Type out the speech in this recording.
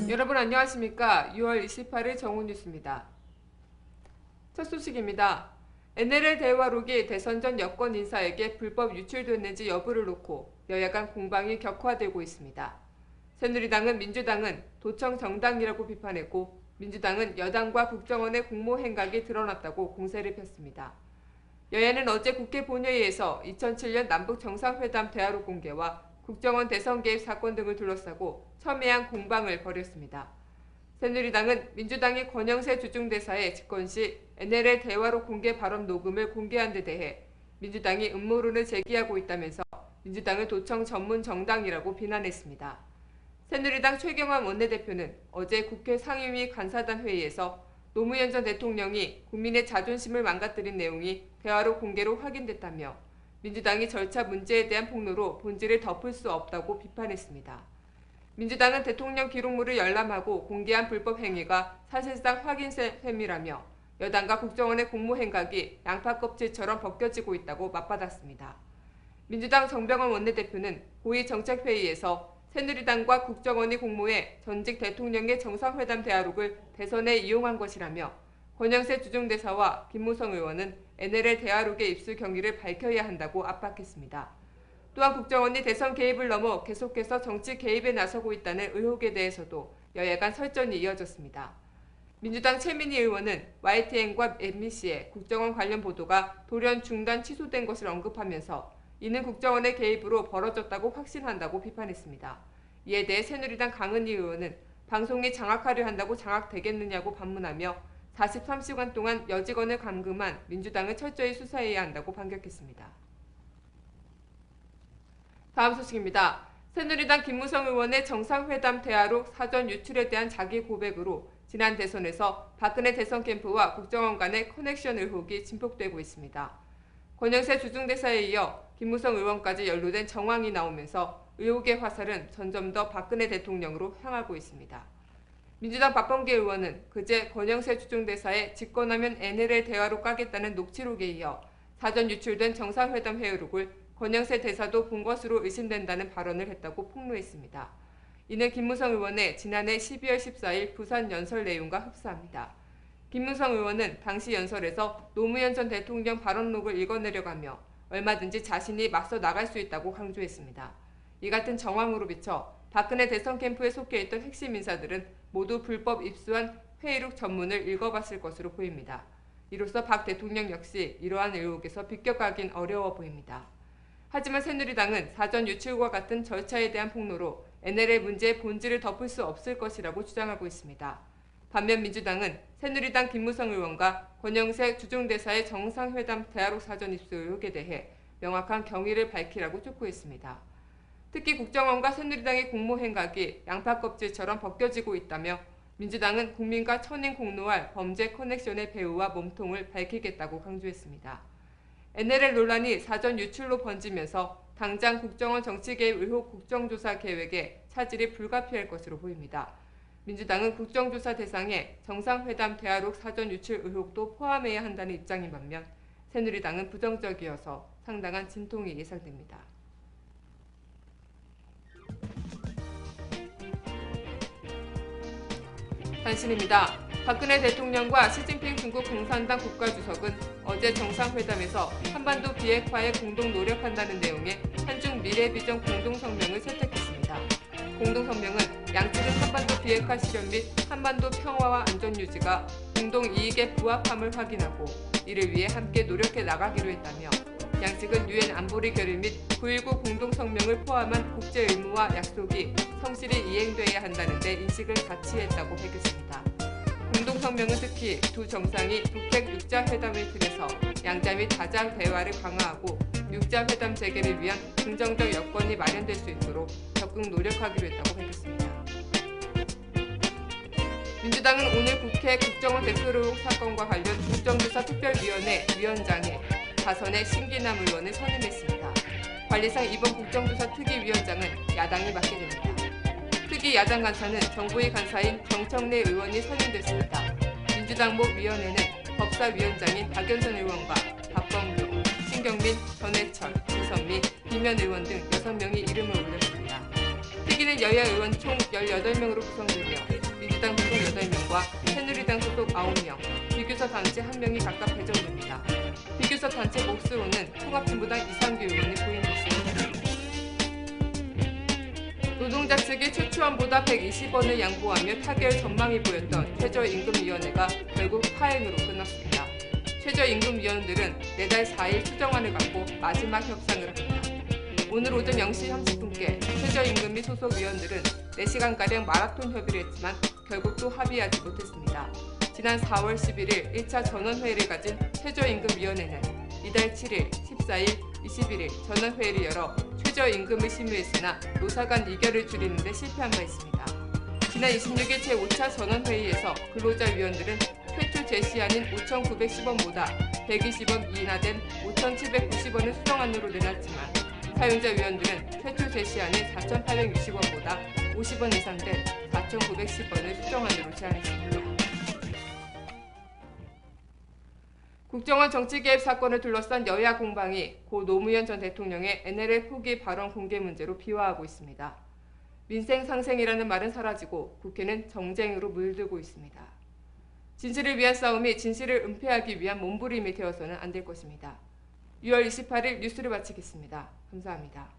여러분 안녕하십니까? 6월 28일 정오뉴스입니다. 첫 소식입니다. NLL 대화록이 대선 전 여권 인사에게 불법 유출됐는지 여부를 놓고 여야 간 공방이 격화되고 있습니다. 새누리당은 민주당은 도청 정당이라고 비판했고 민주당은 여당과 국정원의 공모 행각이 드러났다고 공세를 폈습니다. 여야는 어제 국회 본회의에서 2007년 남북 정상회담 대화록 공개와 국정원 대선 개입 사건 등을 둘러싸고 첨예한 공방을 벌였습니다. 새누리당은 민주당이 권영세 주중대사의 집권 시 NLL 대화록 공개 발언 녹음을 공개한 데 대해 민주당이 음모론을 제기하고 있다면서 민주당을 도청 전문 정당이라고 비난했습니다. 새누리당 최경환 원내대표는 어제 국회 상임위 간사단 회의에서 노무현 전 대통령이 국민의 자존심을 망가뜨린 내용이 대화록 공개로 확인됐다며 민주당이 절차 문제에 대한 폭로로 본질을 덮을 수 없다고 비판했습니다. 민주당은 대통령 기록물을 열람하고 공개한 불법 행위가 사실상 확인된 셈이라며 여당과 국정원의 공모 행각이 양파 껍질처럼 벗겨지고 있다고 맞받았습니다. 민주당 정병원 원내대표는 고위 정책회의에서 새누리당과 국정원이 공모해 전직 대통령의 정상회담 대화록을 대선에 이용한 것이라며 권영세 주중대사와 김무성 의원은 NLL 대화록의 입수 경위를 밝혀야 한다고 압박했습니다. 또한 국정원이 대선 개입을 넘어 계속해서 정치 개입에 나서고 있다는 의혹에 대해서도 여야 간 설전이 이어졌습니다. 민주당 최민희 의원은 YTN과 MBC의 국정원 관련 보도가 돌연 중단 취소된 것을 언급하면서 이는 국정원의 개입으로 벌어졌다고 확신한다고 비판했습니다. 이에 대해 새누리당 강은희 의원은 방송이 장악하려 한다고 장악되겠느냐고 반문하며 43시간 동안 여직원을 감금한 민주당을 철저히 수사해야 한다고 반격했습니다. 다음 소식입니다. 새누리당 김무성 의원의 정상회담 대화록 사전 유출에 대한 자기 고백으로 지난 대선에서 박근혜 대선 캠프와 국정원 간의 커넥션 의혹이 진폭되고 있습니다. 권영세 주중대사에 이어 김무성 의원까지 연루된 정황이 나오면서 의혹의 화살은 점점 더 박근혜 대통령으로 향하고 있습니다. 민주당 박범계 의원은 그제 권영세 주중대사의 집권하면 NLL 대화록 까겠다는 녹취록에 이어 사전 유출된 정상회담 회의록을 권영세 대사도 본 것으로 의심된다는 발언을 했다고 폭로했습니다. 이는 김무성 의원의 지난해 12월 14일 부산 연설 내용과 흡사합니다. 김무성 의원은 당시 연설에서 노무현 전 대통령 발언록을 읽어내려가며 얼마든지 자신이 맞서 나갈 수 있다고 강조했습니다. 이 같은 정황으로 비춰 박근혜 대선 캠프에 속해 있던 핵심 인사들은 모두 불법 입수한 회의록 전문을 읽어봤을 것으로 보입니다. 이로써 박 대통령 역시 이러한 의혹에서 비껴가긴 어려워 보입니다. 하지만 새누리당은 사전 유출과 같은 절차에 대한 폭로로 NLL 문제의 본질을 덮을 수 없을 것이라고 주장하고 있습니다. 반면 민주당은 새누리당 김무성 의원과 권영세 주중대사의 정상회담 대화록 사전 입수 의혹에 대해 명확한 경위를 밝히라고 촉구했습니다. 특히 국정원과 새누리당의 공모 행각이 양파 껍질처럼 벗겨지고 있다며 민주당은 국민과 천인 공노할 범죄 커넥션의 배후와 몸통을 밝히겠다고 강조했습니다. NLL 논란이 사전 유출로 번지면서 당장 국정원 정치개입 의혹 국정조사 계획에 차질이 불가피할 것으로 보입니다. 민주당은 국정조사 대상에 정상회담 대화록 사전 유출 의혹도 포함해야 한다는 입장인 반면 새누리당은 부정적이어서 상당한 진통이 예상됩니다. 단신입니다. 박근혜 대통령과 시진핑 중국 공산당 국가주석은 어제 정상회담에서 한반도 비핵화에 공동 노력한다는 내용의 한중 미래비전 공동성명을 채택했습니다. 공동성명은 양측은 한반도 비핵화 실현 및 한반도 평화와 안전 유지가 공동 이익에 부합함을 확인하고 이를 위해 함께 노력해 나가기로 했다며 양측은 유엔 안보리 결의 및 9.19 공동성명을 포함한 국제 의무와 약속이 성실히 이행돼야 한다는 데 인식을 같이 했다고 밝혔습니다. 공동성명은 특히 두 정상이 북핵 6자 회담을 통해서 양자 및 다자 대화를 강화하고 6자 회담 재개를 위한 긍정적 여건이 마련될 수 있도록 적극 노력하기로 했다고 밝혔습니다. 민주당은 오늘 국회 국정원 대표 의혹 사건과 관련 국정조사 특별위원회 위원장에 다선의 신기남 의원을 선임했습니다. 관리상 이번 국정조사 특위위원장은 야당이 맡게 됩니다. 특위 야당 간사는 정부의 간사인 정청래 의원이 선임됐습니다. 민주당 목 위원회는 법사위원장인 박연선 의원과 박범규, 신경민, 전해철, 유선미, 김현 의원 등 6명이 이름을 올렸습니다. 특위는 여야 의원 총 18명으로 구성되며 9명, 비교섭 단체 1명이 각각 배정됩니다. 비교섭 단체 몫으로는 통합진보당 이상규 의원이 부임했습니다. 노동자 측이 최초안보다 120원을 양보하며 타결 전망이 보였던 최저임금위원회가 결국 파행으로 끝났습니다. 최저임금위원들은 내달 4일 수정안을 갖고 마지막 협상을 합니다. 오늘 오전 0시 30분께 최저임금위 소속 위원들은 4시간가량 마라톤 협의를 했지만 결국 또 합의하지 못했습니다. 지난 4월 11일 1차 전원회의를 가진 최저임금위원회는 이달 7일, 14일, 21일 전원회의를 열어 최저임금을 심의했으나 노사 간 이결을 줄이는 데 실패한 바 있습니다. 지난 26일 제5차 전원회의에서 근로자위원들은 최초 제시안인 5,910원보다 120원 이하된 5,790원을 수정안으로 내놨지만 사용자 위원들은 최초 제시안인 4,860원보다 50원 이상 된 4,910원을 수정안으로 제안했습니다. 국정원 정치개입 사건을 둘러싼 여야 공방이 고 노무현 전 대통령의 NLL 포기 발언 공개 문제로 비화하고 있습니다. 민생 상생이라는 말은 사라지고 국회는 정쟁으로 물들고 있습니다. 진실을 위한 싸움이 진실을 은폐하기 위한 몸부림이 되어서는 안 될 것입니다. 6월 28일 뉴스를 마치겠습니다. 감사합니다.